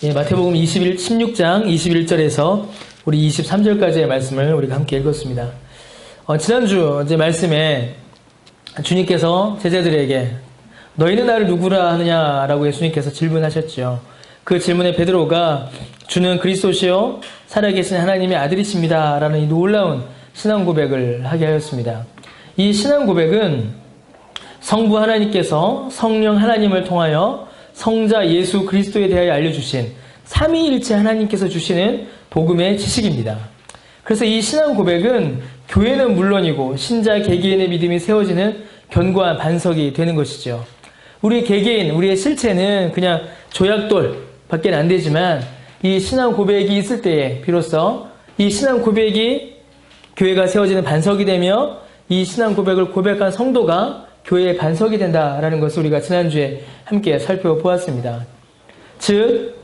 예, 마태복음 16장 21절에서 우리 23절까지의 말씀을 우리가 함께 읽었습니다. 지난주 이제 말씀에 주님께서 제자들에게 너희는 나를 누구라 하느냐라고 예수님께서 질문하셨죠. 그 질문에 베드로가 주는 그리스도시요 살아계신 하나님의 아들이십니다 라는 이 놀라운 신앙 고백을 하게 하였습니다. 이 신앙 고백은 성부 하나님께서 성령 하나님을 통하여 성자 예수 그리스도에 대하여 알려주신 삼위일체 하나님께서 주시는 복음의 지식입니다. 그래서 이 신앙 고백은 교회는 물론이고 신자 개개인의 믿음이 세워지는 견고한 반석이 되는 것이죠. 우리 개개인, 우리의 실체는 그냥 조약돌 밖에 안 되지만 이 신앙 고백이 있을 때에 비로소 이 신앙 고백이 교회가 세워지는 반석이 되며 이 신앙 고백을 고백한 성도가 교회의 반석이 된다라는 것을 우리가 지난주에 함께 살펴보았습니다. 즉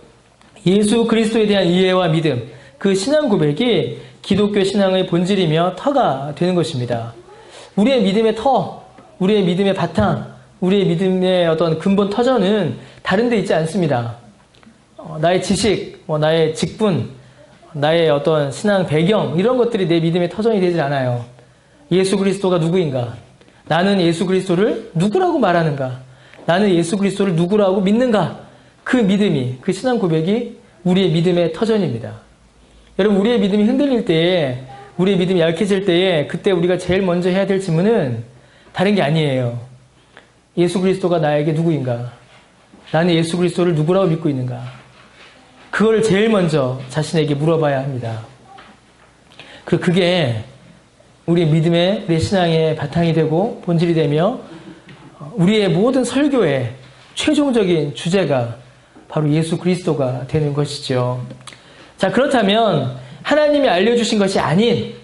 예수 그리스도에 대한 이해와 믿음, 그 신앙 고백이 기독교 신앙의 본질이며 터가 되는 것입니다. 우리의 믿음의 터, 우리의 믿음의 바탕, 우리의 믿음의 어떤 근본 터전은 다른 데 있지 않습니다. 나의 지식, 나의 직분, 나의 어떤 신앙 배경 이런 것들이 내 믿음의 터전이 되질 않아요. 예수 그리스도가 누구인가? 나는 예수 그리스도를 누구라고 말하는가? 나는 예수 그리스도를 누구라고 믿는가? 그 믿음이, 그 신앙 고백이 우리의 믿음의 터전입니다. 여러분, 우리의 믿음이 흔들릴 때에, 우리의 믿음이 약해질 때에 그때 우리가 제일 먼저 해야 될 질문은 다른 게 아니에요. 예수 그리스도가 나에게 누구인가? 나는 예수 그리스도를 누구라고 믿고 있는가? 그걸 제일 먼저 자신에게 물어봐야 합니다. 그리고 그게 우리의 믿음의, 우리의 신앙의 바탕이 되고 본질이 되며 우리의 모든 설교의 최종적인 주제가 바로 예수 그리스도가 되는 것이죠. 자, 그렇다면 하나님이 알려주신 것이 아닌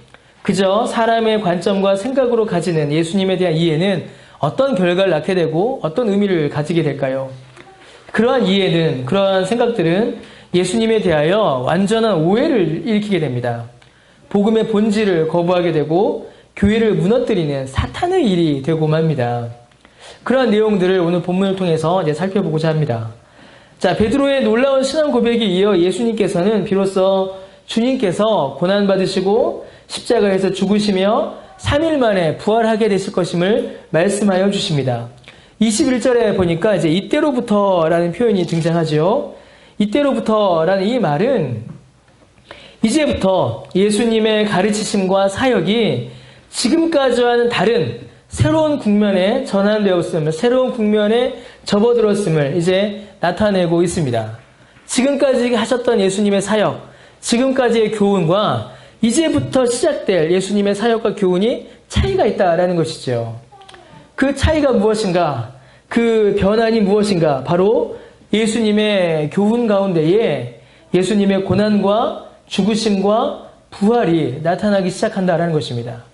그저 사람의 관점과 생각으로 가지는 예수님에 대한 이해는 어떤 결과를 낳게 되고 어떤 의미를 가지게 될까요? 그러한 이해는, 그러한 생각들은 예수님에 대하여 완전한 오해를 일으키게 됩니다. 복음의 본질을 거부하게 되고 교회를 무너뜨리는 사탄의 일이 되고 맙니다. 그러한 내용들을 오늘 본문을 통해서 이제 살펴보고자 합니다. 자, 베드로의 놀라운 신앙 고백에 이어 예수님께서는 비로소 주님께서 고난받으시고 십자가에서 죽으시며 3일 만에 부활하게 되실 것임을 말씀하여 주십니다. 21절에 보니까 이제 이때로부터라는 표현이 등장하죠. 이때로부터라는 이 말은 이제부터 예수님의 가르치심과 사역이 지금까지와는 다른 새로운 국면에 전환되었음을, 새로운 국면에 접어들었음을 이제 나타내고 있습니다. 지금까지 하셨던 예수님의 사역, 지금까지의 교훈과 이제부터 시작될 예수님의 사역과 교훈이 차이가 있다라는 것이죠. 그 차이가 무엇인가? 그 변환이 무엇인가? 바로 예수님의 교훈 가운데에 예수님의 고난과 죽으심과 부활이 나타나기 시작한다라는 것입니다.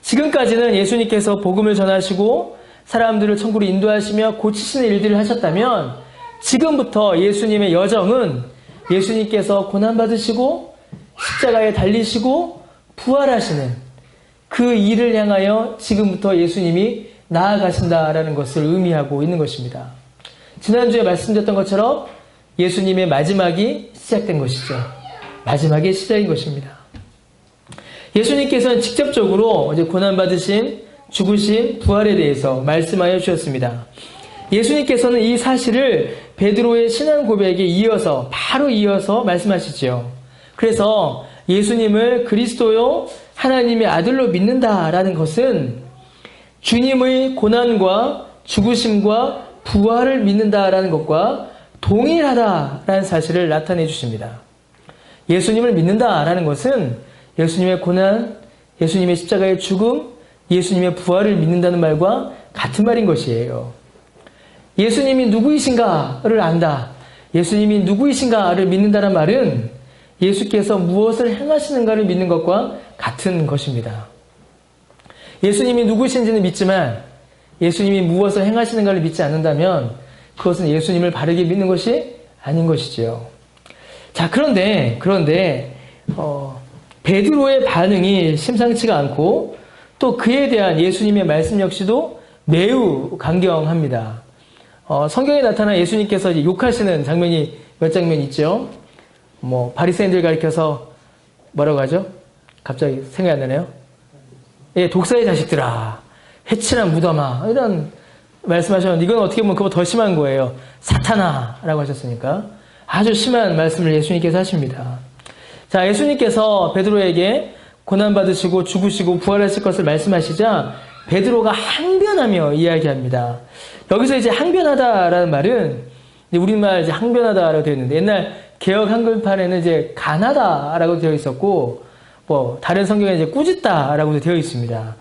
지금까지는 예수님께서 복음을 전하시고 사람들을 천국으로 인도하시며 고치시는 일들을 하셨다면 지금부터 예수님의 여정은 예수님께서 고난받으시고 십자가에 달리시고 부활하시는 그 일을 향하여 지금부터 예수님이 나아가신다라는 것을 의미하고 있는 것입니다. 지난주에 말씀드렸던 것처럼 예수님의 마지막이 시작된 것이죠. 마지막의 시작인 것입니다. 예수님께서는 직접적으로 이제 고난받으신, 죽으신, 부활에 대해서 말씀하여 주셨습니다. 예수님께서는 이 사실을 베드로의 신앙 고백에 이어서, 바로 이어서 말씀하시죠. 그래서 예수님을 그리스도요, 하나님의 아들로 믿는다라는 것은 주님의 고난과 죽으심과 부활을 믿는다라는 것과 동일하다라는 사실을 나타내 주십니다. 예수님을 믿는다라는 것은 예수님의 고난, 예수님의 십자가의 죽음, 예수님의 부활을 믿는다는 말과 같은 말인 것이에요. 예수님이 누구이신가를 안다, 예수님이 누구이신가를 믿는다는 말은 예수께서 무엇을 행하시는가를 믿는 것과 같은 것입니다. 예수님이 누구신지는 믿지만 예수님이 무엇을 행하시는가를 믿지 않는다면 그것은 예수님을 바르게 믿는 것이 아닌 것이지요. 자, 그런데 베드로의 반응이 심상치가 않고 또 그에 대한 예수님의 말씀 역시도 매우 강경합니다. 성경에 나타난 예수님께서 욕하시는 장면이 몇 장면 있죠? 바리새인들 가리켜서 뭐라고 하죠? 갑자기 생각이 안 나네요. 예, 독사의 자식들아, 해친한 무덤아, 이런 말씀하셨는데, 이건 어떻게 보면 그거 더 심한 거예요. 사탄아라고 하셨으니까. 아주 심한 말씀을 예수님께서 하십니다. 자, 예수님께서 베드로에게 고난받으시고 죽으시고 부활하실 것을 말씀하시자 베드로가 항변하며 이야기합니다. 여기서 이제 항변하다라는 말은 우리말 이제 항변하다라고 되어 있는데, 옛날 개역 한글판에는 이제 간하다라고 되어 있었고, 다른 성경에 이제 꾸짖다라고도 되어 있습니다.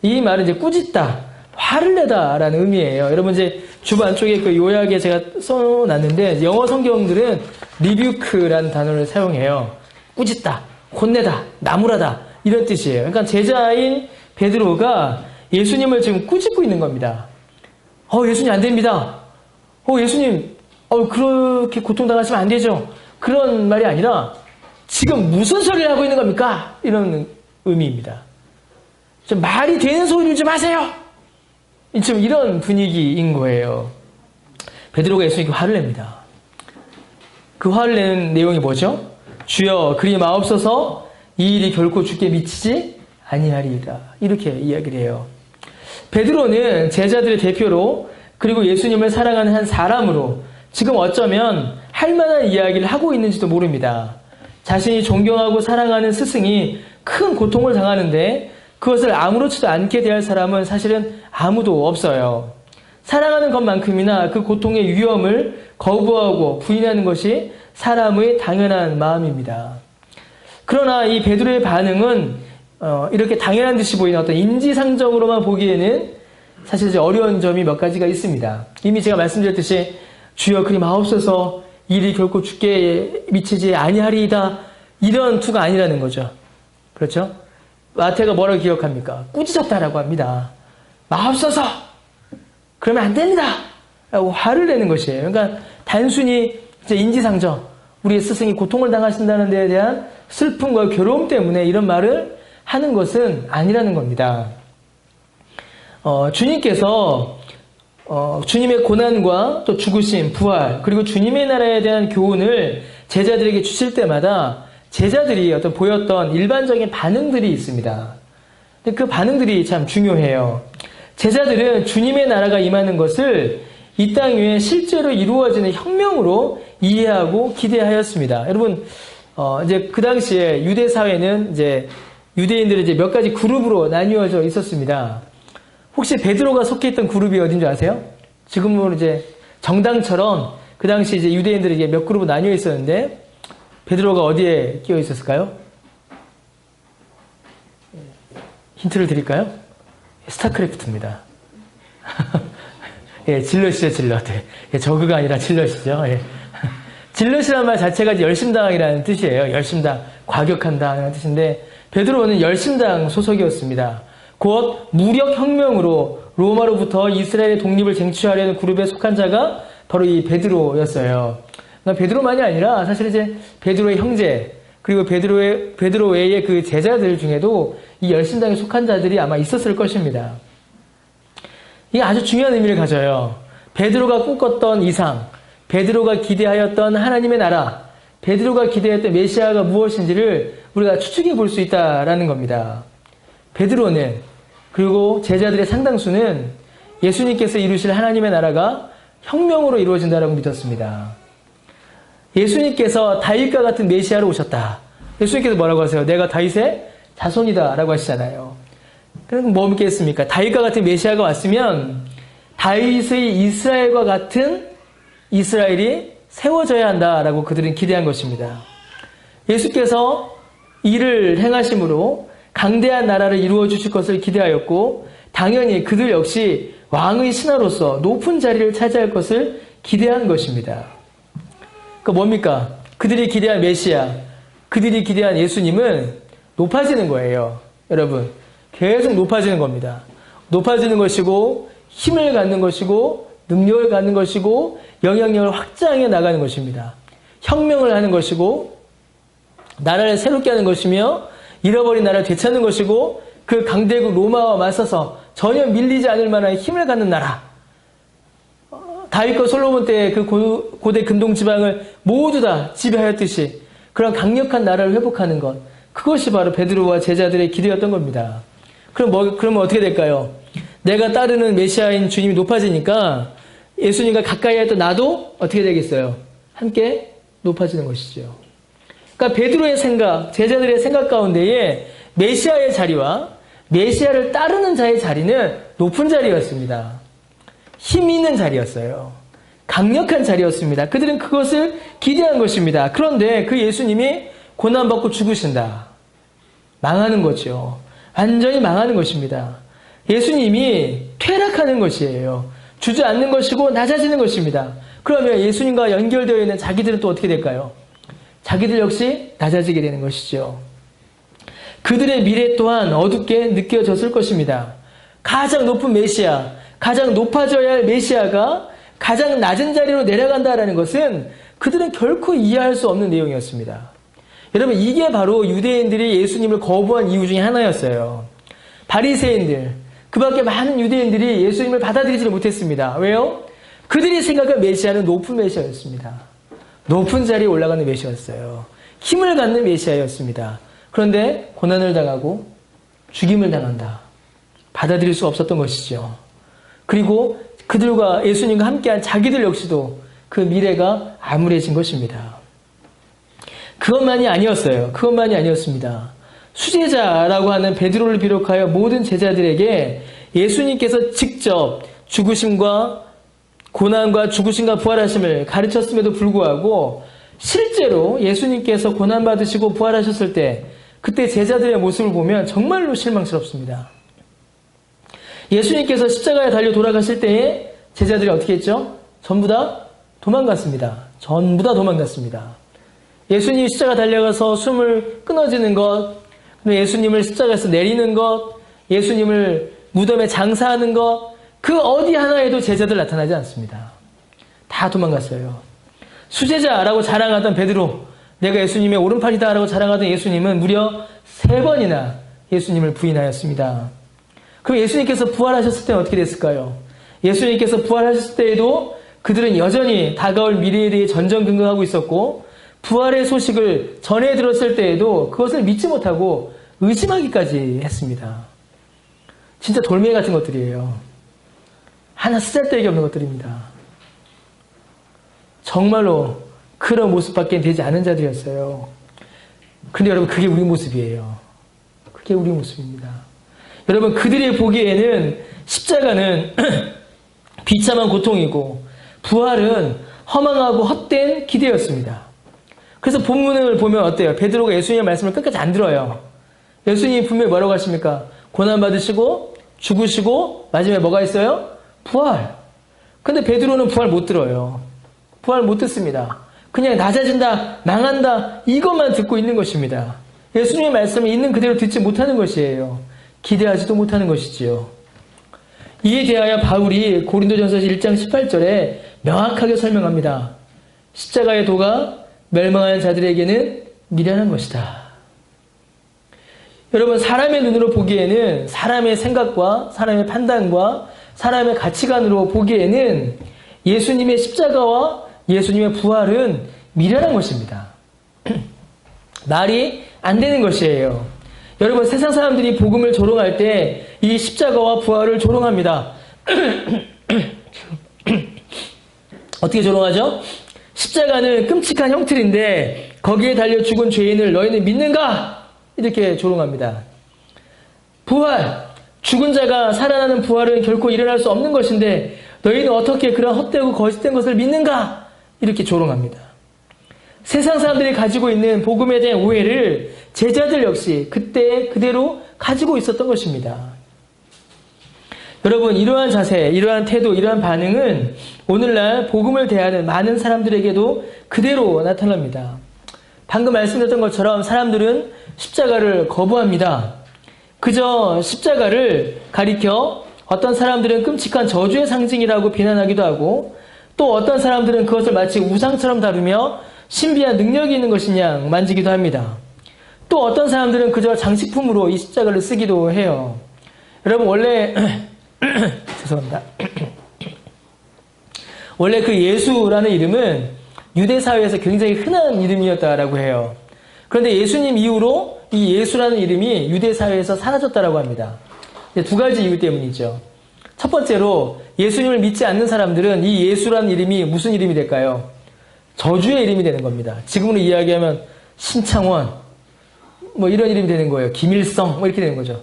이 말은 이제 꾸짖다, 화를 내다라는 의미예요. 여러분 이제 주부 안쪽에 그 요약에 제가 써놨는데, 영어 성경들은 리뷰크라는 단어를 사용해요. 꾸짖다, 혼내다, 나무라다, 이런 뜻이에요. 그러니까 제자인 베드로가 예수님을 지금 꾸짖고 있는 겁니다. 예수님 안 됩니다. 예수님, 그렇게 고통당하시면 안 되죠. 그런 말이 아니라, 지금 무슨 소리를 하고 있는 겁니까? 이런 의미입니다. 좀 말이 되는 소리를 좀 하세요! 지금 이런 분위기인 거예요. 베드로가 예수님께 화를 냅니다. 그 화를 내는 내용이 뭐죠? 주여, 그리 마옵소서, 이 일이 결코 주께 미치지 아니하리이다. 이렇게 이야기를 해요. 베드로는 제자들의 대표로, 그리고 예수님을 사랑하는 한 사람으로 지금 어쩌면 할 만한 이야기를 하고 있는지도 모릅니다. 자신이 존경하고 사랑하는 스승이 큰 고통을 당하는데 그것을 아무렇지도 않게 대할 사람은 사실은 아무도 없어요. 사랑하는 것만큼이나 그 고통의 위험을 거부하고 부인하는 것이 사람의 당연한 마음입니다. 그러나 이 베드로의 반응은 이렇게 당연한 듯이 보이는 어떤 인지상정으로만 보기에는 사실 이제 어려운 점이 몇 가지가 있습니다. 이미 제가 말씀드렸듯이 주여 그리 마옵소서, 일이 결코 주께 미치지 아니하리이다, 이런 투가 아니라는 거죠. 그렇죠? 마태가 뭐라고 기억합니까? 꾸짖었다라고 합니다. 마옵소서, 그러면 안 됩니다 라고 화를 내는 것이에요. 그러니까 단순히 이제 인지상정, 우리의 스승이 고통을 당하신다는 데에 대한 슬픔과 괴로움 때문에 이런 말을 하는 것은 아니라는 겁니다. 주님께서 주님의 고난과 또 죽으심, 부활, 그리고 주님의 나라에 대한 교훈을 제자들에게 주실 때마다 제자들이 어떤 보였던 일반적인 반응들이 있습니다. 근데 그 반응들이 참 중요해요. 제자들은 주님의 나라가 임하는 것을 이 땅 위에 실제로 이루어지는 혁명으로 이해하고 기대하였습니다. 여러분, 이제 그 당시에 유대 사회는 이제 유대인들이 이제 몇 가지 그룹으로 나뉘어져 있었습니다. 혹시 베드로가 속해 있던 그룹이 어딘 줄 아세요? 지금은 이제 정당처럼 그 당시 이제 유대인들이 이제 몇 그룹으로 나뉘어 있었는데 베드로가 어디에 끼어 있었을까요? 힌트를 드릴까요? 스타크래프트입니다. 예, 질럿이죠, 질럿. 예, 저그가 아니라 질럿이죠. 예. 질럿이라는 말 자체가 이제 열심당이라는 뜻이에요. 열심당, 과격한다는 뜻인데 베드로는 열심당 소속이었습니다. 곧 무력혁명으로 로마로부터 이스라엘의 독립을 쟁취하려는 그룹에 속한 자가 바로 이 베드로였어요. 그러니까 베드로만이 아니라 사실 이제 베드로의 형제, 그리고 베드로 외의 그 제자들 중에도 이 열심당에 속한 자들이 아마 있었을 것입니다. 이게 아주 중요한 의미를 가져요. 베드로가 꿈꿨던 이상, 베드로가 기대하였던 하나님의 나라, 베드로가 기대했던 메시아가 무엇인지를 우리가 추측해 볼 수 있다라는 겁니다. 베드로는, 그리고 제자들의 상당수는 예수님께서 이루실 하나님의 나라가 혁명으로 이루어진다라고 믿었습니다. 예수님께서 다윗과 같은 메시아로 오셨다. 예수님께서 뭐라고 하세요? 내가 다윗의 자손이다 라고 하시잖아요. 그럼 뭐 믿겠습니까? 다윗과 같은 메시아가 왔으면 다윗의 이스라엘과 같은 이스라엘이 세워져야 한다라고 그들은 기대한 것입니다. 예수께서 이를 행하심으로 강대한 나라를 이루어 주실 것을 기대하였고 당연히 그들 역시 왕의 신하로서 높은 자리를 차지할 것을 기대한 것입니다. 그 뭡니까? 그들이 기대한 메시아, 그들이 기대한 예수님은 높아지는 거예요. 여러분, 계속 높아지는 겁니다. 높아지는 것이고 힘을 갖는 것이고 능력을 갖는 것이고 영향력을 확장해 나가는 것입니다. 혁명을 하는 것이고 나라를 새롭게 하는 것이며 잃어버린 나라를 되찾는 것이고 그 강대국 로마와 맞서서 전혀 밀리지 않을 만한 힘을 갖는 나라. 다윗과 솔로몬 때 그 고대 근동 지방을 모두 다 지배하였듯이 그런 강력한 나라를 회복하는 것, 그것이 바로 베드로와 제자들의 기도였던 겁니다. 그러면 어떻게 될까요? 내가 따르는 메시아인 주님이 높아지니까 예수님과 가까이 했던 나도 어떻게 되겠어요? 함께 높아지는 것이죠. 그러니까 베드로의 생각, 제자들의 생각 가운데에 메시아의 자리와 메시아를 따르는 자의 자리는 높은 자리였습니다. 힘 있는 자리였어요. 강력한 자리였습니다. 그들은 그것을 기대한 것입니다. 그런데 그 예수님이 고난받고 죽으신다. 망하는 거죠. 완전히 망하는 것입니다. 예수님이 퇴락하는 것이에요. 주저앉는 것이고 낮아지는 것입니다. 그러면 예수님과 연결되어 있는 자기들은 또 어떻게 될까요? 자기들 역시 낮아지게 되는 것이죠. 그들의 미래 또한 어둡게 느껴졌을 것입니다. 가장 높은 메시아, 가장 높아져야 할 메시아가 가장 낮은 자리로 내려간다는 것은 그들은 결코 이해할 수 없는 내용이었습니다. 여러분, 이게 바로 유대인들이 예수님을 거부한 이유 중에 하나였어요. 바리새인들, 그 밖에 많은 유대인들이 예수님을 받아들이지 못했습니다. 왜요? 그들이 생각한 메시아는 높은 메시아였습니다. 높은 자리에 올라가는 메시아였어요. 힘을 갖는 메시아였습니다. 그런데 고난을 당하고 죽임을 당한다. 받아들일 수 없었던 것이죠. 그리고 그들과 예수님과 함께한 자기들 역시도 그 미래가 암울해진 것입니다. 그것만이 아니었어요. 그것만이 아니었습니다. 수제자라고 하는 베드로를 비롯하여 모든 제자들에게 예수님께서 직접 죽으심과 고난과 죽으심과 부활하심을 가르쳤음에도 불구하고 실제로 예수님께서 고난받으시고 부활하셨을 때 그때 제자들의 모습을 보면 정말로 실망스럽습니다. 예수님께서 십자가에 달려 돌아가실 때에 제자들이 어떻게 했죠? 전부 다 도망갔습니다. 전부 다 도망갔습니다. 예수님이 십자가 달려가서 숨을 끊어지는 것, 예수님을 십자가에서 내리는 것, 예수님을 무덤에 장사하는 것, 그 어디 하나에도 제자들 나타나지 않습니다. 다 도망갔어요. 수제자라고 자랑하던 베드로, 내가 예수님의 오른팔이다라고 자랑하던 예수님은 무려 3번이나 예수님을 부인하였습니다. 그럼 예수님께서 부활하셨을 때는 어떻게 됐을까요? 예수님께서 부활하셨을 때에도 그들은 여전히 다가올 미래에 대해 전전긍긍하고 있었고 부활의 소식을 전해 들었을 때에도 그것을 믿지 못하고 의심하기까지 했습니다. 진짜 돌멩이 같은 것들이에요. 하나 쓰잘데기 없는 것들입니다. 정말로 그런 모습밖에 되지 않은 자들이었어요. 근데 여러분, 그게 우리 모습이에요. 그게 우리 모습입니다. 여러분, 그들이 보기에는 십자가는 비참한 고통이고 부활은 허망하고 헛된 기대였습니다. 그래서 본문을 보면 어때요? 베드로가 예수님의 말씀을 끝까지 안 들어요. 예수님이 분명히 뭐라고 하십니까? 고난받으시고 죽으시고 마지막에 뭐가 있어요? 부활. 근데 베드로는 부활 못 들어요. 부활 못 듣습니다. 그냥 낮아진다, 망한다, 이것만 듣고 있는 것입니다. 예수님의 말씀을 있는 그대로 듣지 못하는 것이에요. 기대하지도 못하는 것이지요. 이에 대하여 바울이 고린도전서 1장 18절에 명확하게 설명합니다. 십자가의 도가 멸망하는 자들에게는 미련한 것이다. 여러분, 사람의 눈으로 보기에는, 사람의 생각과 사람의 판단과 사람의 가치관으로 보기에는 예수님의 십자가와 예수님의 부활은 미련한 것입니다. 말이 안 되는 것이에요. 여러분, 세상 사람들이 복음을 조롱할 때 이 십자가와 부활을 조롱합니다. 어떻게 조롱하죠? 십자가는 끔찍한 형틀인데 거기에 달려 죽은 죄인을 너희는 믿는가? 이렇게 조롱합니다. 부활, 죽은 자가 살아나는 부활은 결코 일어날 수 없는 것인데 너희는 어떻게 그런 헛되고 거짓된 것을 믿는가? 이렇게 조롱합니다. 세상 사람들이 가지고 있는 복음에 대한 오해를 제자들 역시 그때 그대로 가지고 있었던 것입니다. 여러분, 이러한 자세, 이러한 태도, 이러한 반응은 오늘날 복음을 대하는 많은 사람들에게도 그대로 나타납니다. 방금 말씀드렸던 것처럼 사람들은 십자가를 거부합니다. 그저 십자가를 가리켜 어떤 사람들은 끔찍한 저주의 상징이라고 비난하기도 하고 또 어떤 사람들은 그것을 마치 우상처럼 다루며 신비한 능력이 있는 것이냐 만지기도 합니다. 또 어떤 사람들은 그저 장식품으로 이 십자가를 쓰기도 해요. 여러분, 원래 죄송합니다. 원래 그 예수라는 이름은 유대 사회에서 굉장히 흔한 이름이었다라고 해요. 그런데 예수님 이후로 이 예수라는 이름이 유대 사회에서 사라졌다라고 합니다. 두 가지 이유 때문이죠. 첫 번째로 예수님을 믿지 않는 사람들은 이 예수라는 이름이 무슨 이름이 될까요? 저주의 이름이 되는 겁니다. 지금으로 이야기하면 신창원 뭐 이런 이름이 되는 거예요. 김일성 뭐 이렇게 되는 거죠.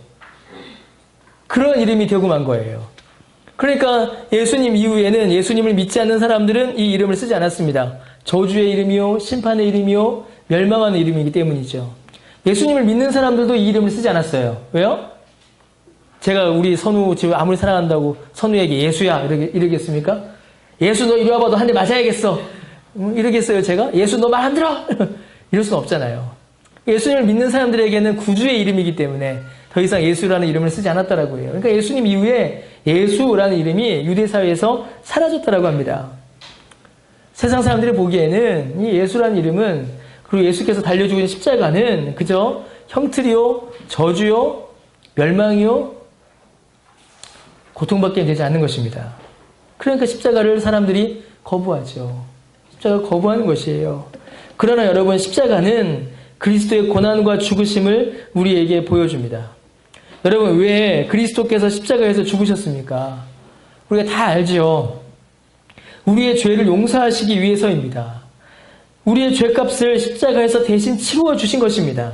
그런 이름이 되고 만 거예요. 그러니까 예수님 이후에는 예수님을 믿지 않는 사람들은 이 이름을 쓰지 않았습니다. 저주의 이름이요, 심판의 이름이요, 멸망하는 이름이기 때문이죠. 예수님을 믿는 사람들도 이 이름을 쓰지 않았어요. 왜요? 제가 우리 선우 지금 아무리 사랑한다고 선우에게 예수야 이러겠습니까? 예수 너 이리 와봐, 너 한 대 맞아야겠어. 이러겠어요 제가? 예수 너 말 안 들어? 이럴 수는 없잖아요. 예수님을 믿는 사람들에게는 구주의 이름이기 때문에 더 이상 예수라는 이름을 쓰지 않았다라고 해요. 그러니까 예수님 이후에 예수라는 이름이 유대사회에서 사라졌다라고 합니다. 세상 사람들이 보기에는 이 예수라는 이름은, 그리고 예수께서 달려주고 있는 십자가는 그저 형틀이요, 저주요, 멸망이요, 고통밖에 되지 않는 것입니다. 그러니까 십자가를 사람들이 거부하죠. 십자가를 거부하는 것이에요. 그러나 여러분, 십자가는 그리스도의 고난과 죽으심을 우리에게 보여줍니다. 여러분, 왜 그리스도께서 십자가에서 죽으셨습니까? 우리가 다 알죠. 우리의 죄를 용서하시기 위해서입니다. 우리의 죄값을 십자가에서 대신 치루어 주신 것입니다.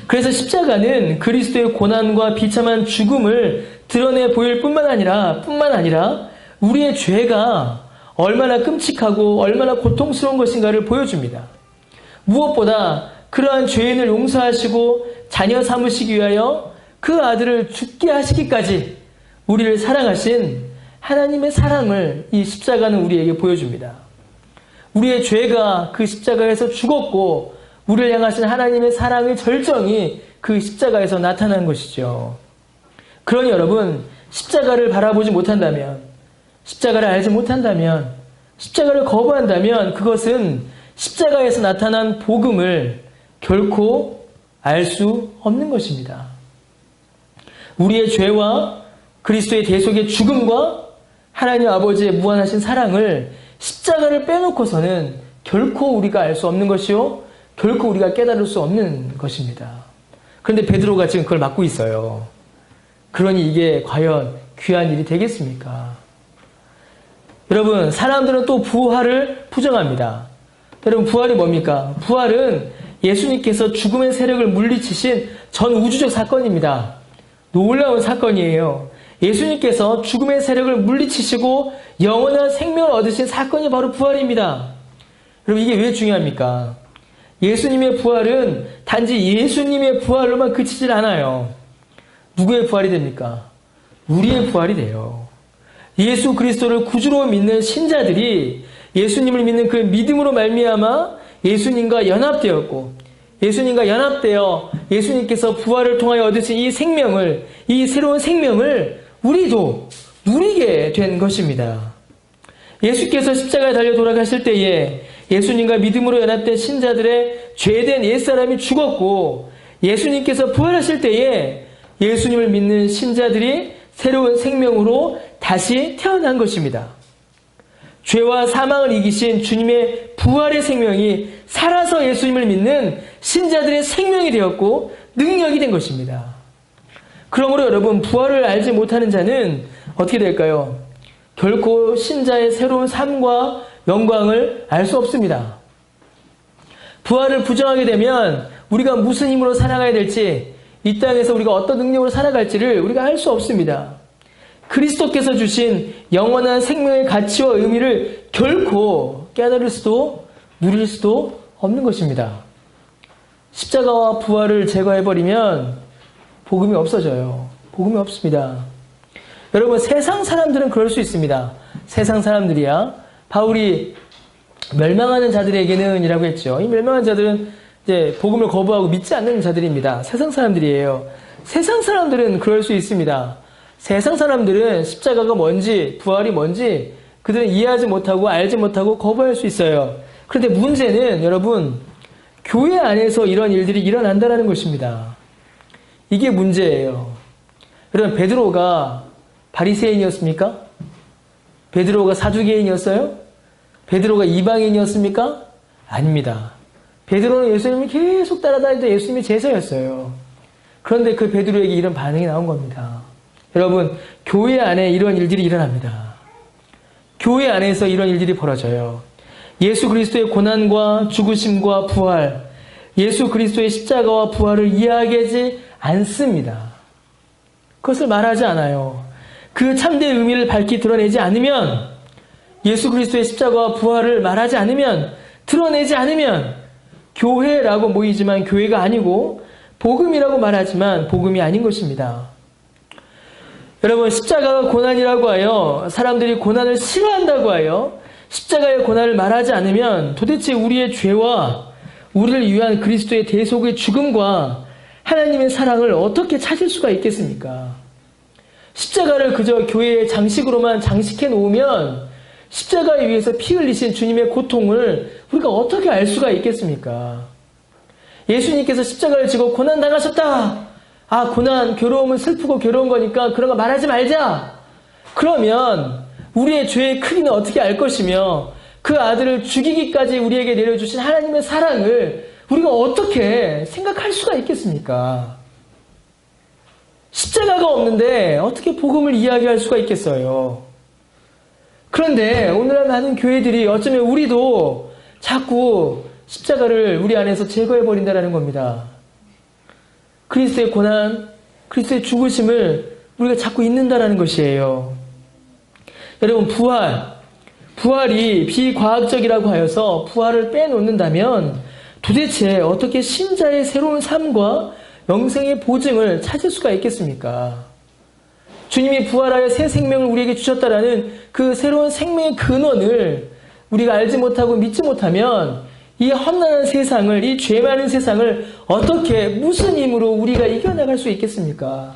그래서 십자가는 그리스도의 고난과 비참한 죽음을 드러내 보일 뿐만 아니라 우리의 죄가 얼마나 끔찍하고 얼마나 고통스러운 것인가를 보여줍니다. 무엇보다 그러한 죄인을 용서하시고 자녀 삼으시기 위하여 그 아들을 죽게 하시기까지 우리를 사랑하신 하나님의 사랑을 이 십자가는 우리에게 보여줍니다. 우리의 죄가 그 십자가에서 죽었고 우리를 향하신 하나님의 사랑의 절정이 그 십자가에서 나타난 것이죠. 그러니 여러분, 십자가를 바라보지 못한다면, 십자가를 알지 못한다면, 십자가를 거부한다면 그것은 십자가에서 나타난 복음을 결코 알 수 없는 것입니다. 우리의 죄와 그리스도의 대속의 죽음과 하나님 아버지의 무한하신 사랑을 십자가를 빼놓고서는 결코 우리가 알 수 없는 것이요, 결코 우리가 깨달을 수 없는 것입니다. 그런데 베드로가 지금 그걸 맡고 있어요. 그러니 이게 과연 귀한 일이 되겠습니까? 여러분, 사람들은 또 부활을 부정합니다. 여러분, 부활이 뭡니까? 부활은 예수님께서 죽음의 세력을 물리치신 전 우주적 사건입니다. 놀라운 사건이에요. 예수님께서 죽음의 세력을 물리치시고 영원한 생명을 얻으신 사건이 바로 부활입니다. 여러분, 이게 왜 중요합니까? 예수님의 부활은 단지 예수님의 부활로만 그치질 않아요. 누구의 부활이 됩니까? 우리의 부활이 돼요. 예수 그리스도를 구주로 믿는 신자들이 예수님을 믿는 그 믿음으로 말미암아 예수님과 연합되었고, 예수님과 연합되어 예수님께서 부활을 통하여 얻으신 이 생명을, 이 새로운 생명을 우리도 누리게 된 것입니다. 예수께서 십자가에 달려 돌아가실 때에 예수님과 믿음으로 연합된 신자들의 죄된 옛사람이 죽었고, 예수님께서 부활하실 때에 예수님을 믿는 신자들이 새로운 생명으로 다시 태어난 것입니다. 죄와 사망을 이기신 주님의 부활의 생명이 살아서 예수님을 믿는 신자들의 생명이 되었고 능력이 된 것입니다. 그러므로 여러분, 부활을 알지 못하는 자는 어떻게 될까요? 결코 신자의 새로운 삶과 영광을 알 수 없습니다. 부활을 부정하게 되면 우리가 무슨 힘으로 살아가야 될지, 이 땅에서 우리가 어떤 능력으로 살아갈지를 우리가 알 수 없습니다. 그리스도께서 주신 영원한 생명의 가치와 의미를 결코 깨달을 수도 누릴 수도 없는 것입니다. 십자가와 부활을 제거해버리면 복음이 없어져요. 복음이 없습니다. 여러분, 세상 사람들은 그럴 수 있습니다. 세상 사람들이야. 바울이 멸망하는 자들에게는 이라고 했죠. 이 멸망한 자들은 이제 복음을 거부하고 믿지 않는 자들입니다. 세상 사람들이에요. 세상 사람들은 그럴 수 있습니다. 세상 사람들은 십자가가 뭔지, 부활이 뭔지 그들은 이해하지 못하고 알지 못하고 거부할 수 있어요. 그런데 문제는 여러분, 교회 안에서 이런 일들이 일어난다는 것입니다. 이게 문제예요. 여러분, 베드로가 바리새인이었습니까? 베드로가 사두개인이었어요? 베드로가 이방인이었습니까? 아닙니다. 베드로는 예수님을 계속 따라다니던 예수님의 제자였어요. 그런데 그 베드로에게 이런 반응이 나온 겁니다. 여러분, 교회 안에 이런 일들이 일어납니다. 교회 안에서 이런 일들이 벌어져요. 예수 그리스도의 고난과 죽으심과 부활, 예수 그리스도의 십자가와 부활을 이야기하지 않습니다. 그것을 말하지 않아요. 그 참된 의미를 밝히 드러내지 않으면, 예수 그리스도의 십자가와 부활을 말하지 않으면, 드러내지 않으면 교회라고 모이지만 교회가 아니고 복음이라고 말하지만 복음이 아닌 것입니다. 여러분, 십자가가 고난이라고 하여 사람들이 고난을 싫어한다고 하여 십자가의 고난을 말하지 않으면 도대체 우리의 죄와 우리를 위한 그리스도의 대속의 죽음과 하나님의 사랑을 어떻게 찾을 수가 있겠습니까? 십자가를 그저 교회의 장식으로만 장식해 놓으면 십자가에 위해서 피 흘리신 주님의 고통을 우리가 어떻게 알 수가 있겠습니까? 예수님께서 십자가를 지고 고난당하셨다. 아, 고난, 괴로움은 슬프고 괴로운 거니까 그런 거 말하지 말자. 그러면 우리의 죄의 크기는 어떻게 알 것이며 그 아들을 죽이기까지 우리에게 내려주신 하나님의 사랑을 우리가 어떻게 생각할 수가 있겠습니까? 십자가가 없는데 어떻게 복음을 이야기할 수가 있겠어요? 그런데 오늘날 많은 교회들이 어쩌면 우리도 자꾸 십자가를 우리 안에서 제거해버린다는 겁니다. 그리스도의 고난, 그리스도의 죽으심을 우리가 자꾸 잊는다는 것이에요. 여러분, 부활이 비과학적이라고 하여서 부활을 빼놓는다면 도대체 어떻게 신자의 새로운 삶과 영생의 보증을 찾을 수가 있겠습니까? 주님이 부활하여 새 생명을 우리에게 주셨다라는 그 새로운 생명의 근원을 우리가 알지 못하고 믿지 못하면 이 험난한 세상을, 이 죄 많은 세상을 어떻게, 무슨 힘으로 우리가 이겨나갈 수 있겠습니까?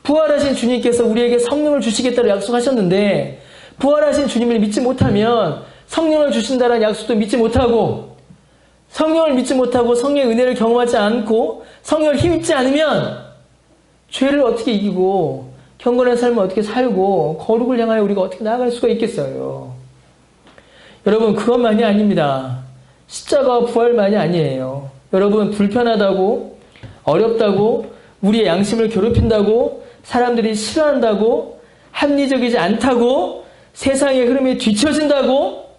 부활하신 주님께서 우리에게 성령을 주시겠다고 약속하셨는데 부활하신 주님을 믿지 못하면 성령을 주신다는 약속도 믿지 못하고 성령을 믿지 못하고 성령의 은혜를 경험하지 않고 성령을 힘입지 않으면 죄를 어떻게 이기고 경건한 삶을 어떻게 살고 거룩을 향하여 우리가 어떻게 나아갈 수가 있겠어요? 여러분, 그것만이 아닙니다. 십자가와 부활만이 아니에요. 여러분, 불편하다고, 어렵다고, 우리의 양심을 괴롭힌다고, 사람들이 싫어한다고, 합리적이지 않다고, 세상의 흐름에 뒤처진다고,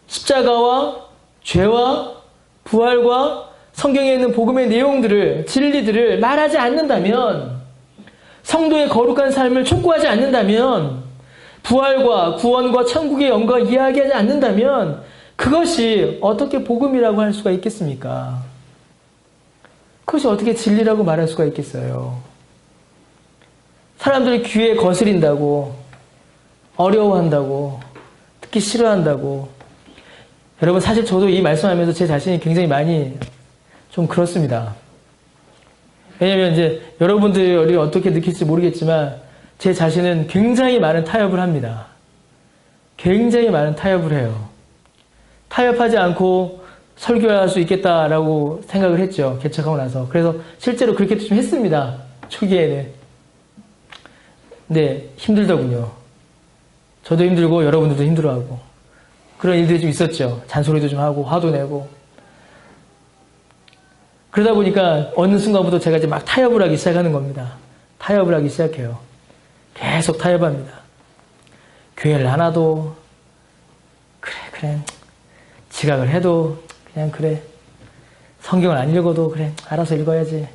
십자가와 죄와 부활과 성경에 있는 복음의 내용들을, 진리들을 말하지 않는다면, 성도의 거룩한 삶을 촉구하지 않는다면, 부활과 구원과 천국의 영광을 이야기하지 않는다면 그것이 어떻게 복음이라고 할 수가 있겠습니까? 그것이 어떻게 진리라고 말할 수가 있겠어요? 사람들이 귀에 거스린다고, 어려워한다고, 듣기 싫어한다고. 여러분, 사실 저도 이 말씀하면서 제 자신이 굉장히 많이 좀 그렇습니다. 왜냐면 이제 여러분들이 어떻게 느낄지 모르겠지만 제 자신은 굉장히 많은 타협을 합니다. 굉장히 많은 타협을 해요. 타협하지 않고 설교할 수 있겠다라고 생각을 했죠. 개척하고 나서. 그래서 실제로 그렇게 좀 했습니다. 초기에는. 근데 힘들더군요. 저도 힘들고 여러분들도 힘들어하고 그런 일들이 좀 있었죠. 잔소리도 좀 하고 화도 내고. 그러다 보니까 어느 순간부터 제가 이제 막 타협을 하기 시작하는 겁니다. 타협을 하기 시작해요. 계속 타협합니다. 교회를 안 와도 그래 지각을 해도 그냥 그래, 성경을 안 읽어도 그래 알아서 읽어야지,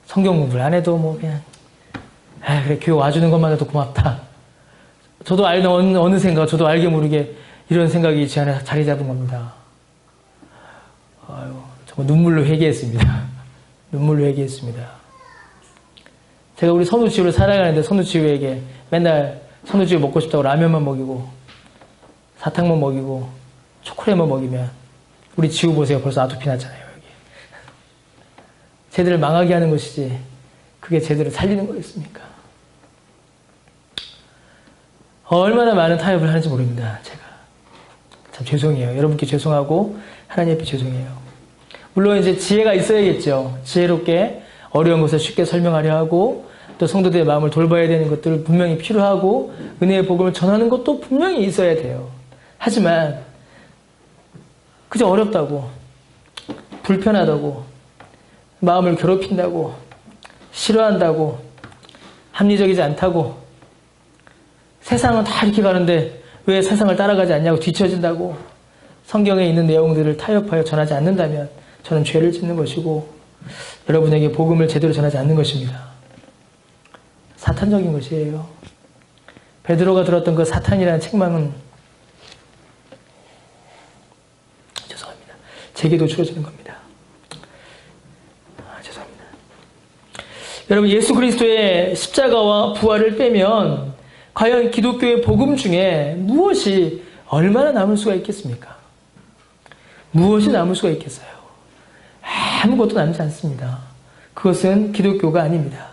성경 공부를 안 해도 뭐 그냥 그래 교회 와주는 것만 해도 고맙다. 저도 알던 어느샌가 저도 알게 모르게 이런 생각이 제 안에 자리 잡은 겁니다. 정말 눈물로 회개했습니다. 눈물로 회개했습니다. 제가 우리 선우지우를 사랑하는데 선우지우에게 맨날 선우지우 먹고 싶다고 라면만 먹이고 사탕만 먹이고 초콜릿만 먹이면 우리 지우 보세요. 벌써 아토피 났잖아요. 여기. 쟤들을 망하게 하는 것이지 그게 쟤들을 살리는 거겠습니까? 얼마나 많은 타협을 하는지 모릅니다. 제가 참 죄송해요. 여러분께 죄송하고 하나님 앞에 죄송해요. 물론 이제 지혜가 있어야겠죠. 지혜롭게 어려운 것을 쉽게 설명하려 하고 또 성도들의 마음을 돌봐야 되는 것들 분명히 필요하고 은혜의 복음을 전하는 것도 분명히 있어야 돼요. 하지만 그저 어렵다고, 불편하다고, 마음을 괴롭힌다고, 싫어한다고, 합리적이지 않다고, 세상은 다 이렇게 가는데 왜 세상을 따라가지 않냐고 뒤처진다고 성경에 있는 내용들을 타협하여 전하지 않는다면 저는 죄를 짓는 것이고 여러분에게 복음을 제대로 전하지 않는 것입니다. 사탄적인 것이에요. 베드로가 들었던 그 사탄이라는 책망은 죄송합니다. 제게도 주어지는 겁니다. 죄송합니다. 여러분, 예수 그리스도의 십자가와 부활을 빼면 과연 기독교의 복음 중에 무엇이 얼마나 남을 수가 있겠습니까? 무엇이 남을 수가 있겠어요? 아무것도 남지 않습니다. 그것은 기독교가 아닙니다.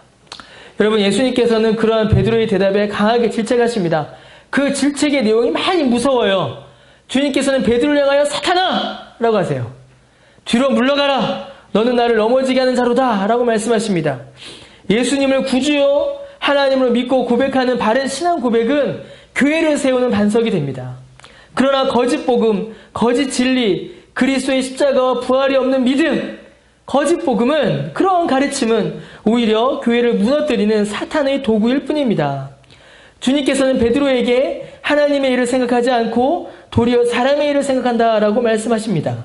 여러분, 예수님께서는 그러한 베드로의 대답에 강하게 질책하십니다. 그 질책의 내용이 많이 무서워요. 주님께서는 베드로를 향하여 사탄아! 라고 하세요. 뒤로 물러가라! 너는 나를 넘어지게 하는 자로다! 라고 말씀하십니다. 예수님을 구주요 하나님으로 믿고 고백하는 바른 신앙 고백은 교회를 세우는 반석이 됩니다. 그러나 거짓 복음, 거짓 진리, 그리스도의 십자가와 부활이 없는 믿음, 거짓 복음은, 그러한 가르침은 오히려 교회를 무너뜨리는 사탄의 도구일 뿐입니다. 주님께서는 베드로에게 하나님의 일을 생각하지 않고 도리어 사람의 일을 생각한다라고 말씀하십니다.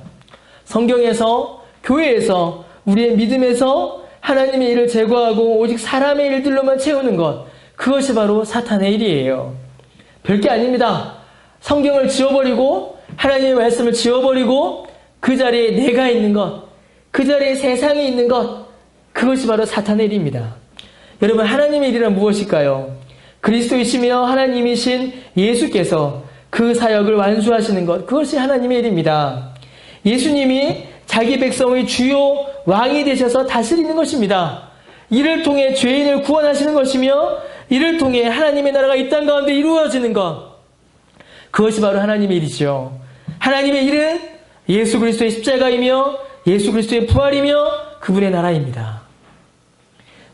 성경에서, 교회에서, 우리의 믿음에서 하나님의 일을 제거하고 오직 사람의 일들로만 채우는 것, 그것이 바로 사탄의 일이에요. 별게 아닙니다. 성경을 지워버리고 하나님의 말씀을 지워버리고 그 자리에 내가 있는 것, 그 자리에 세상이 있는 것, 그것이 바로 사탄의 일입니다. 여러분, 하나님의 일이란 무엇일까요? 그리스도이시며 하나님이신 예수께서 그 사역을 완수하시는 것, 그것이 하나님의 일입니다. 예수님이 자기 백성의 주요 왕이 되셔서 다스리는 것입니다. 이를 통해 죄인을 구원하시는 것이며 이를 통해 하나님의 나라가 이 땅 가운데 이루어지는 것, 그것이 바로 하나님의 일이죠. 하나님의 일은 예수 그리스도의 십자가이며 예수 그리스도의 부활이며 그분의 나라입니다.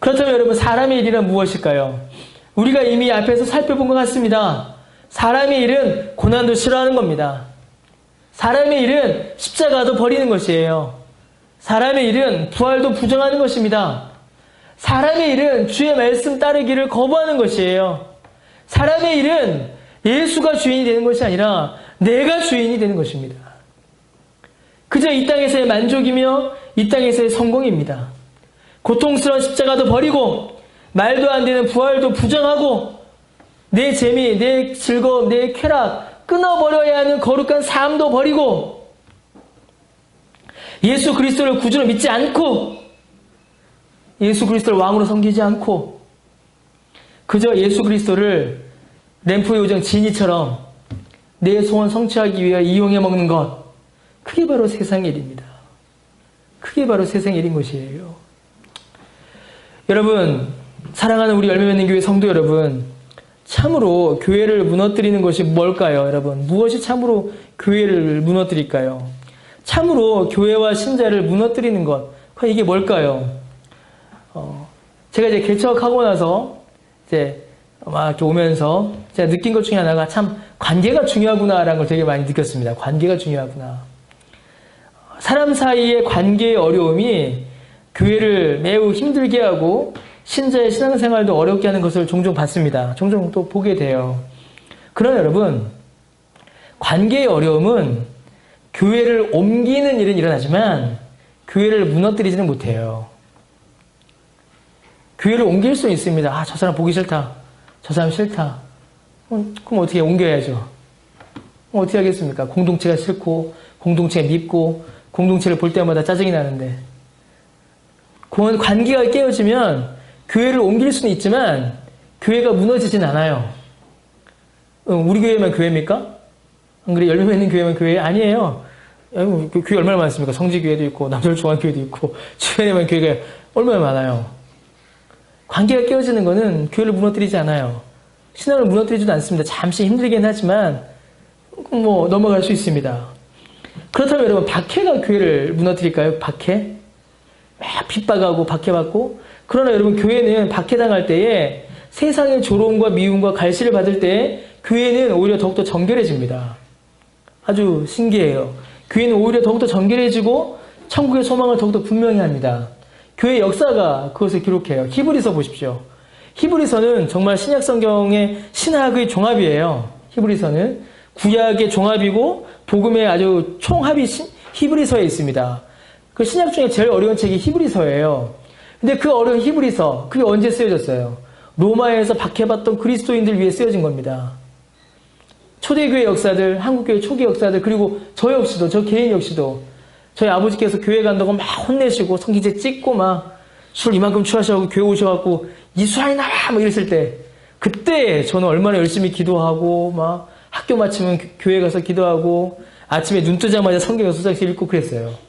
그렇다면 여러분, 사람의 일이란 무엇일까요? 우리가 이미 앞에서 살펴본 것 같습니다. 사람의 일은 고난도 싫어하는 겁니다. 사람의 일은 십자가도 버리는 것이에요. 사람의 일은 부활도 부정하는 것입니다. 사람의 일은 주의 말씀 따르기를 거부하는 것이에요. 사람의 일은 예수가 주인이 되는 것이 아니라 내가 주인이 되는 것입니다. 그저 이 땅에서의 만족이며 이 땅에서의 성공입니다. 고통스러운 십자가도 버리고 말도 안 되는 부활도 부정하고 내 재미, 내 즐거움, 내 쾌락, 끊어버려야 하는 거룩한 삶도 버리고 예수 그리스도를 구주로 믿지 않고 예수 그리스도를 왕으로 섬기지 않고 그저 예수 그리스도를 램프의 요정 지니처럼 내 소원 성취하기 위해 이용해 먹는 것, 그게 바로 세상의 일입니다. 그게 바로 세상의 일인 것이에요. 여러분, 사랑하는 우리 열매 맺는 교회 성도 여러분, 참으로 교회를 무너뜨리는 것이 뭘까요? 여러분, 무엇이 참으로 교회를 무너뜨릴까요? 참으로 교회와 신자를 무너뜨리는 것, 이게 뭘까요? 제가 이제 개척하고 나서 이제 막 오면서 제가 느낀 것 중에 하나가 참 관계가 중요하구나라는 걸 되게 많이 느꼈습니다. 관계가 중요하구나. 사람 사이의 관계의 어려움이 교회를 매우 힘들게 하고 신자의 신앙생활도 어렵게 하는 것을 종종 봤습니다. 종종 또 보게 돼요. 그러나 여러분, 관계의 어려움은 교회를 옮기는 일은 일어나지만 교회를 무너뜨리지는 못해요. 교회를 옮길 수 있습니다. 아, 저 사람 보기 싫다. 저 사람 싫다. 그럼 어떻게 옮겨야죠? 어떻게 하겠습니까? 공동체가 싫고 공동체가 밉고 공동체를 볼 때마다 짜증이 나는데, 관계가 깨어지면 교회를 옮길 수는 있지만 교회가 무너지진 않아요. 우리 교회만 교회입니까? 안 그래? 열매 맺는 교회만 교회? 아니에요. 교회 얼마나 많습니까? 성지교회도 있고 남절중앙교회도 있고 주변에만 교회가 얼마나 많아요. 관계가 깨어지는 것은 교회를 무너뜨리지 않아요. 신앙을 무너뜨리지도 않습니다. 잠시 힘들긴 하지만 넘어갈 수 있습니다. 그렇다면 여러분, 박해가 교회를 무너뜨릴까요? 박해? 막 핍박하고 박해받고 그러나 여러분, 교회는 박해당할 때에 세상의 조롱과 미움과 갈시를 받을 때 교회는 오히려 더욱더 정결해집니다. 아주 신기해요. 교회는 오히려 더욱더 정결해지고 천국의 소망을 더욱더 분명히 합니다. 교회 역사가 그것을 기록해요. 히브리서 보십시오. 히브리서는 정말 신약 성경의 신학의 종합이에요. 히브리서는 구약의 종합이고 복음의 아주 총합이 히브리서에 있습니다. 그 신약 중에 제일 어려운 책이 히브리서예요. 근데 그 어려운 히브리서, 그게 언제 쓰여졌어요? 로마에서 박해받던 그리스도인들 위해 쓰여진 겁니다. 초대교회 역사들, 한국교회 초기 역사들, 그리고 저 역시도, 저 개인 역시도 저희 아버지께서 교회 간다고 막 혼내시고 성경책 찍고 막 술 이만큼 취하셔가지고 교회 오셔갖고 이수환이 나와! 막 이랬을 때, 그때 저는 얼마나 열심히 기도하고 막 학교 마치면 교회 가서 기도하고 아침에 눈 뜨자마자 성경 6장씩 읽고 그랬어요.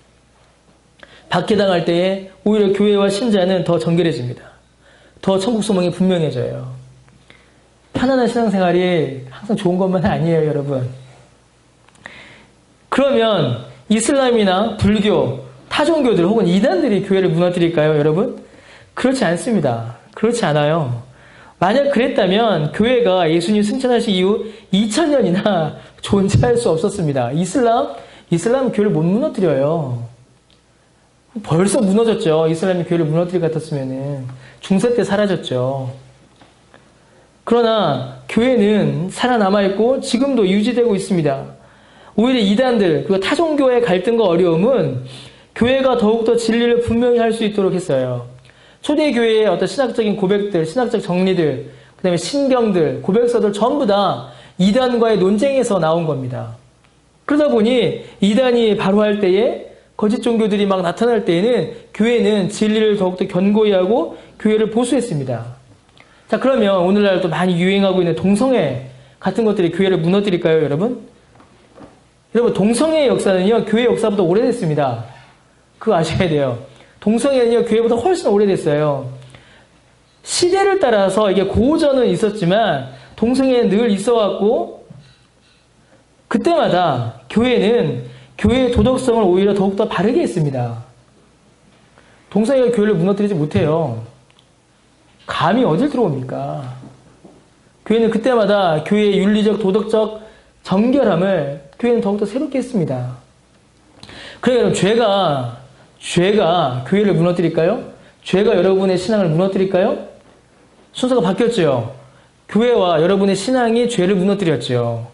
박해당할 때에 오히려 교회와 신자는 더 정결해집니다. 더 천국 소망이 분명해져요. 편안한 신앙생활이 항상 좋은 것만 아니에요, 여러분. 그러면 이슬람이나 불교, 타종교들 혹은 이단들이 교회를 무너뜨릴까요, 여러분? 그렇지 않습니다. 그렇지 않아요. 만약 그랬다면 교회가 예수님 승천하신 이후 2000년이나 존재할 수 없었습니다. 이슬람 교회를 못 무너뜨려요. 벌써 무너졌죠. 이슬람이 교회를 무너뜨릴 것 같았으면은 중세 때 사라졌죠. 그러나 교회는 살아남아있고 지금도 유지되고 있습니다. 오히려 이단들, 그리고 타종교의 갈등과 어려움은 교회가 더욱더 진리를 분명히 할 수 있도록 했어요. 초대교회의 어떤 신학적인 고백들, 신학적 정리들, 그 다음에 신경들, 고백서들 전부 다 이단과의 논쟁에서 나온 겁니다. 그러다 보니 이단이 바로할 때에 거짓 종교들이 막 나타날 때에는 교회는 진리를 더욱더 견고히 하고 교회를 보수했습니다. 자, 그러면 오늘날 또 많이 유행하고 있는 동성애 같은 것들이 교회를 무너뜨릴까요, 여러분? 여러분, 동성애의 역사는요, 교회 역사보다 오래됐습니다. 그거 아셔야 돼요. 동성애는요, 교회보다 훨씬 오래됐어요. 시대를 따라서 이게 고전은 있었지만 동성애는 늘 있어왔고, 그때마다 교회는 교회의 도덕성을 오히려 더욱더 바르게 했습니다. 동성애가 교회를 무너뜨리지 못해요. 감히 어딜 들어옵니까? 교회는 그때마다 교회의 윤리적, 도덕적 정결함을 교회는 더욱더 새롭게 했습니다. 그러면 죄가 교회를 무너뜨릴까요? 죄가 여러분의 신앙을 무너뜨릴까요? 순서가 바뀌었죠. 교회와 여러분의 신앙이 죄를 무너뜨렸죠.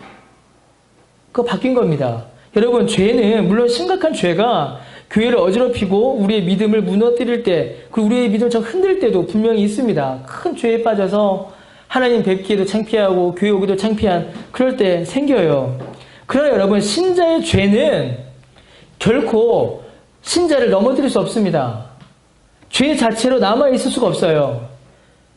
그거 바뀐 겁니다. 여러분, 죄는 물론 심각한 죄가 교회를 어지럽히고 우리의 믿음을 무너뜨릴 때, 그리고 우리의 믿음을 좀 흔들 때도 분명히 있습니다. 큰 죄에 빠져서 하나님 뵙기에도 창피하고 교회 오기도 창피한 그럴 때 생겨요. 그러나 여러분, 신자의 죄는 결코 신자를 넘어뜨릴 수 없습니다. 죄 자체로 남아있을 수가 없어요.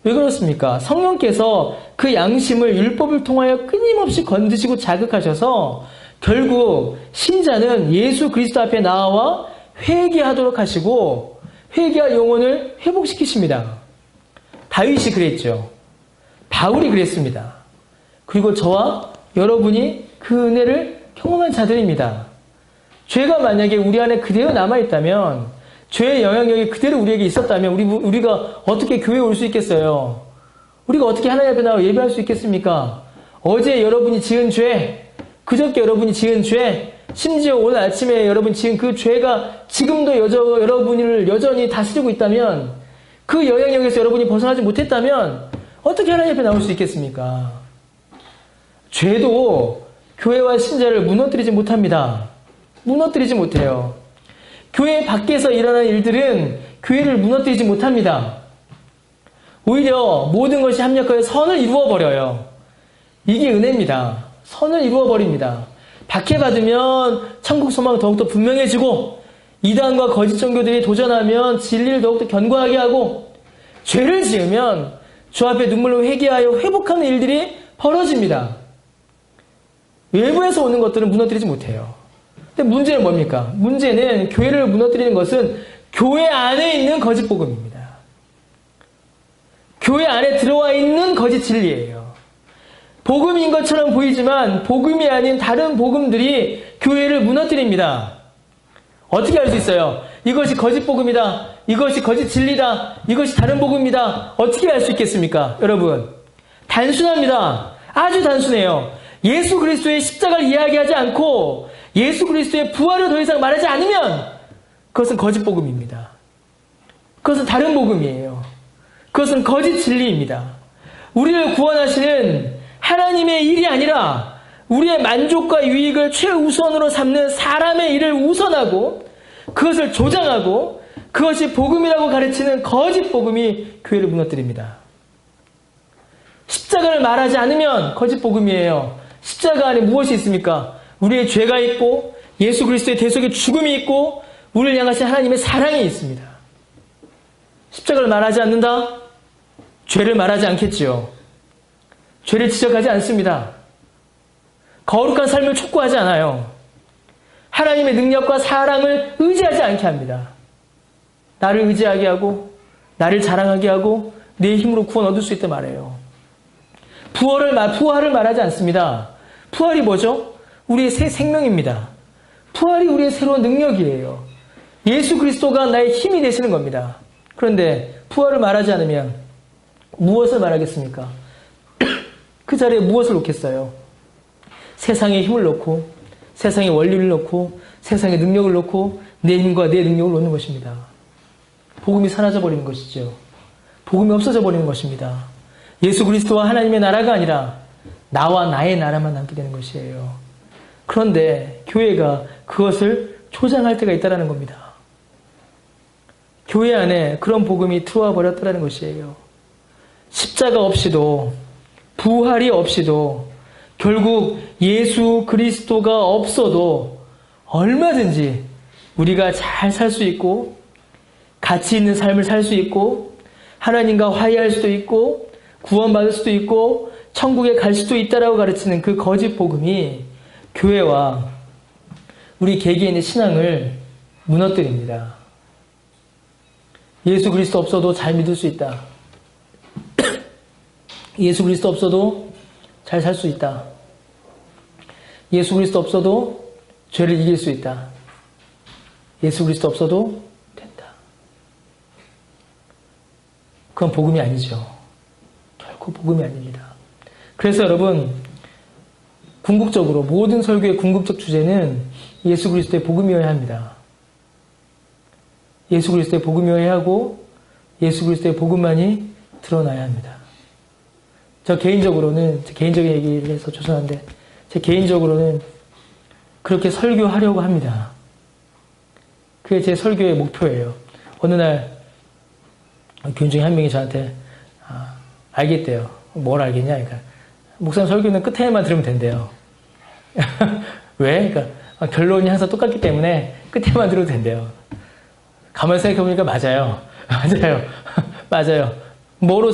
왜 그렇습니까? 성령께서 그 양심을 율법을 통하여 끊임없이 건드시고 자극하셔서 결국 신자는 예수 그리스도 앞에 나와 회개하도록 하시고 회개할 영혼을 회복시키십니다. 다윗이 그랬죠. 바울이 그랬습니다. 그리고 저와 여러분이 그 은혜를 경험한 자들입니다. 죄가 만약에 우리 안에 그대로 남아있다면, 죄의 영향력이 그대로 우리에게 있었다면 우리가 어떻게 교회에 올 수 있겠어요? 우리가 어떻게 하나님 앞에 나와 예배할 수 있겠습니까? 어제 여러분이 지은 죄, 그저께 여러분이 지은 죄, 심지어 오늘 아침에 여러분 지은 그 죄가 지금도 여러분을 여전히 다스리고 있다면, 그 영향력에서 여러분이 벗어나지 못했다면 어떻게 하나님 앞에 나올 수 있겠습니까? 죄도 교회와 신자를 무너뜨리지 못합니다. 무너뜨리지 못해요. 교회 밖에서 일어나는 일들은 교회를 무너뜨리지 못합니다. 오히려 모든 것이 합력하여 선을 이루어버려요. 이게 은혜입니다. 선을 이루어버립니다. 박해받으면 천국 소망 더욱더 분명해지고, 이단과 거짓 종교들이 도전하면 진리를 더욱더 견고하게 하고, 죄를 지으면 주 앞에 눈물로 회개하여 회복하는 일들이 벌어집니다. 외부에서 오는 것들은 무너뜨리지 못해요. 근데 문제는 뭡니까? 문제는 교회를 무너뜨리는 것은 교회 안에 있는 거짓 복음입니다. 교회 안에 들어와 있는 거짓 진리예요. 복음인 것처럼 보이지만 복음이 아닌 다른 복음들이 교회를 무너뜨립니다. 어떻게 알 수 있어요? 이것이 거짓 복음이다. 이것이 거짓 진리다. 이것이 다른 복음이다. 어떻게 알 수 있겠습니까? 여러분, 단순합니다. 아주 단순해요. 예수 그리스도의 십자가를 이야기하지 않고 예수 그리스도의 부활을 더 이상 말하지 않으면 그것은 거짓 복음입니다. 그것은 다른 복음이에요. 그것은 거짓 진리입니다. 우리를 구원하시는 하나님의 일이 아니라 우리의 만족과 유익을 최우선으로 삼는 사람의 일을 우선하고 그것을 조장하고 그것이 복음이라고 가르치는 거짓 복음이 교회를 무너뜨립니다. 십자가를 말하지 않으면 거짓 복음이에요. 십자가 안에 무엇이 있습니까? 우리의 죄가 있고 예수 그리스도의 대속의 죽음이 있고 우리를 향하신 하나님의 사랑이 있습니다. 십자가를 말하지 않는다? 죄를 말하지 않겠지요. 죄를 지적하지 않습니다. 거룩한 삶을 촉구하지 않아요. 하나님의 능력과 사랑을 의지하지 않게 합니다. 나를 의지하게 하고 나를 자랑하게 하고 내 힘으로 구원 얻을 수 있다 말해요. 부활을 말하지 않습니다. 부활이 뭐죠? 우리의 새 생명입니다. 부활이 우리의 새로운 능력이에요. 예수 그리스도가 나의 힘이 되시는 겁니다. 그런데 부활을 말하지 않으면 무엇을 말하겠습니까? 그 자리에 무엇을 놓겠어요? 세상의 힘을 놓고 세상의 원리를 놓고 세상의 능력을 놓고 내 힘과 내 능력을 놓는 것입니다. 복음이 사라져 버리는 것이죠. 복음이 없어져 버리는 것입니다. 예수 그리스도와 하나님의 나라가 아니라 나와 나의 나라만 남게 되는 것이에요. 그런데 교회가 그것을 조장할 때가 있다는 겁니다. 교회 안에 그런 복음이 들어와 버렸다는 것이에요. 십자가 없이도 부활이 없이도 결국 예수 그리스도가 없어도 얼마든지 우리가 잘 살 수 있고 가치 있는 삶을 살 수 있고 하나님과 화해할 수도 있고 구원받을 수도 있고 천국에 갈 수도 있다라고 가르치는 그 거짓 복음이 교회와 우리 개개인의 신앙을 무너뜨립니다. 예수 그리스도 없어도 잘 믿을 수 있다. 예수 그리스도 없어도 잘 살 수 있다. 예수 그리스도 없어도 죄를 이길 수 있다. 예수 그리스도 없어도 된다. 그건 복음이 아니죠. 결코 복음이 아닙니다. 그래서 여러분, 궁극적으로 모든 설교의 궁극적 주제는 예수 그리스도의 복음이어야 합니다. 예수 그리스도의 복음이어야 하고 예수 그리스도의 복음만이 드러나야 합니다. 저 개인적으로는, 제 개인적인 얘기를 해서 죄송한데, 제 개인적으로는 그렇게 설교하려고 합니다. 그게 제 설교의 목표예요. 어느 날 교인 중에 한 명이 저한테 알겠대요. 뭘 알겠냐? 그러니까 목사님 설교는 끝에만 들으면 된대요. 왜? 그러니까 결론이 항상 똑같기 때문에 끝에만 들어도 된대요. 가만히 생각해보니까 맞아요. 맞아요. 맞아요. 뭐로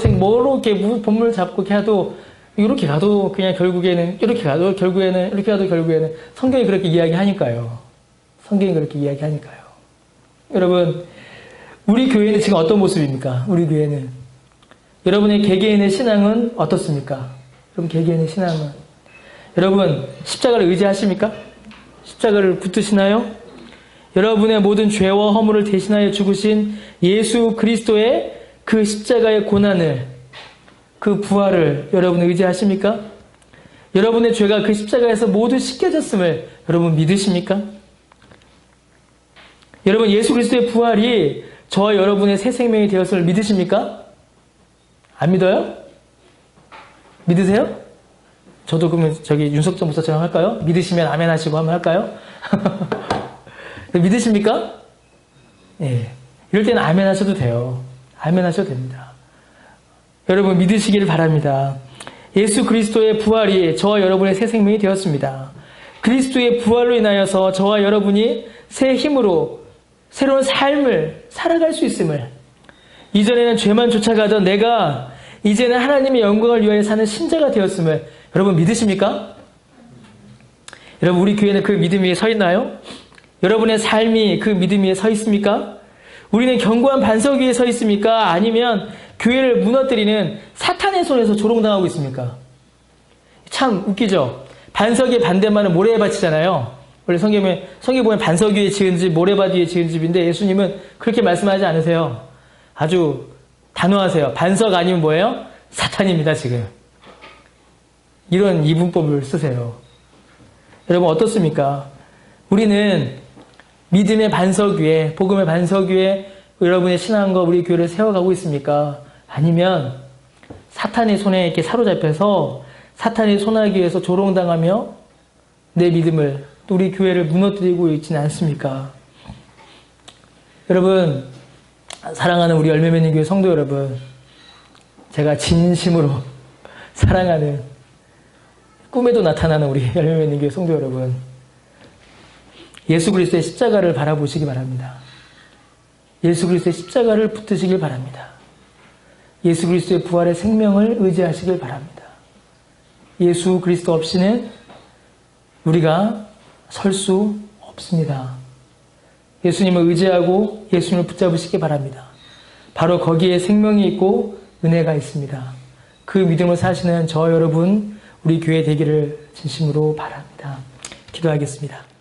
이렇게 본물 잡고 이렇게 해도 이렇게 가도 그냥 결국에는 이렇게 가도 결국에는 이렇게 가도 결국에는 성경이 그렇게 이야기하니까요. 성경이 그렇게 이야기하니까요. 여러분, 우리 교회는 지금 어떤 모습입니까? 우리 교회는 여러분의 개개인의 신앙은 어떻습니까? 여러분 개개인의 신앙은 여러분 십자가를 의지하십니까? 십자가를 붙드시나요? 여러분의 모든 죄와 허물을 대신하여 죽으신 예수 그리스도의 그 십자가의 고난을, 그 부활을 여러분 의지하십니까? 여러분의 죄가 그 십자가에서 모두 씻겨졌음을 여러분 믿으십니까? 여러분 예수 그리스도의 부활이 저와 여러분의 새 생명이 되었음을 믿으십니까? 안 믿어요? 믿으세요? 저도 그러면 윤석정 목사처럼 할까요? 믿으시면 아멘 하시고 한번 할까요? 믿으십니까? 예. 이럴 때는 아멘 하셔도 돼요. 아멘 하셔도 됩니다. 여러분 믿으시기를 바랍니다. 예수 그리스도의 부활이 저와 여러분의 새 생명이 되었습니다. 그리스도의 부활로 인하여서 저와 여러분이 새 힘으로 새로운 삶을 살아갈 수 있음을, 이전에는 죄만 쫓아가던 내가 이제는 하나님의 영광을 위하여 사는 신자가 되었음을 여러분 믿으십니까? 여러분 우리 교회는 그 믿음 위에 서 있나요? 여러분의 삶이 그 믿음 위에 서 있습니까? 우리는 견고한 반석 위에 서 있습니까? 아니면 교회를 무너뜨리는 사탄의 손에서 조롱당하고 있습니까? 참 웃기죠? 반석의 반대말은 모래에 받치잖아요. 원래 성경에 보면 반석 위에 지은 집, 모래밭 위에 지은 집인데 예수님은 그렇게 말씀하지 않으세요. 아주 단호하세요. 반석 아니면 뭐예요? 사탄입니다, 지금. 이런 이분법을 쓰세요. 여러분 어떻습니까? 우리는 믿음의 반석 위에, 복음의 반석 위에 여러분의 신앙과 우리 교회를 세워가고 있습니까? 아니면 사탄의 손에 이렇게 사로잡혀서 사탄의 손아귀에서 조롱당하며 내 믿음을, 또 우리 교회를 무너뜨리고 있지는 않습니까? 여러분, 사랑하는 우리 열매 맺는 교회 성도 여러분, 제가 진심으로 사랑하는, 꿈에도 나타나는 우리 열매 맺는 교회 성도 여러분, 예수 그리스도의 십자가를 바라보시기 바랍니다. 예수 그리스도의 십자가를 붙드시길 바랍니다. 예수 그리스도의 부활의 생명을 의지하시길 바랍니다. 예수 그리스도 없이는 우리가 설 수 없습니다. 예수님을 의지하고 예수님을 붙잡으시기 바랍니다. 바로 거기에 생명이 있고 은혜가 있습니다. 그 믿음을 사시는 저 여러분, 우리 교회 되기를 진심으로 바랍니다. 기도하겠습니다.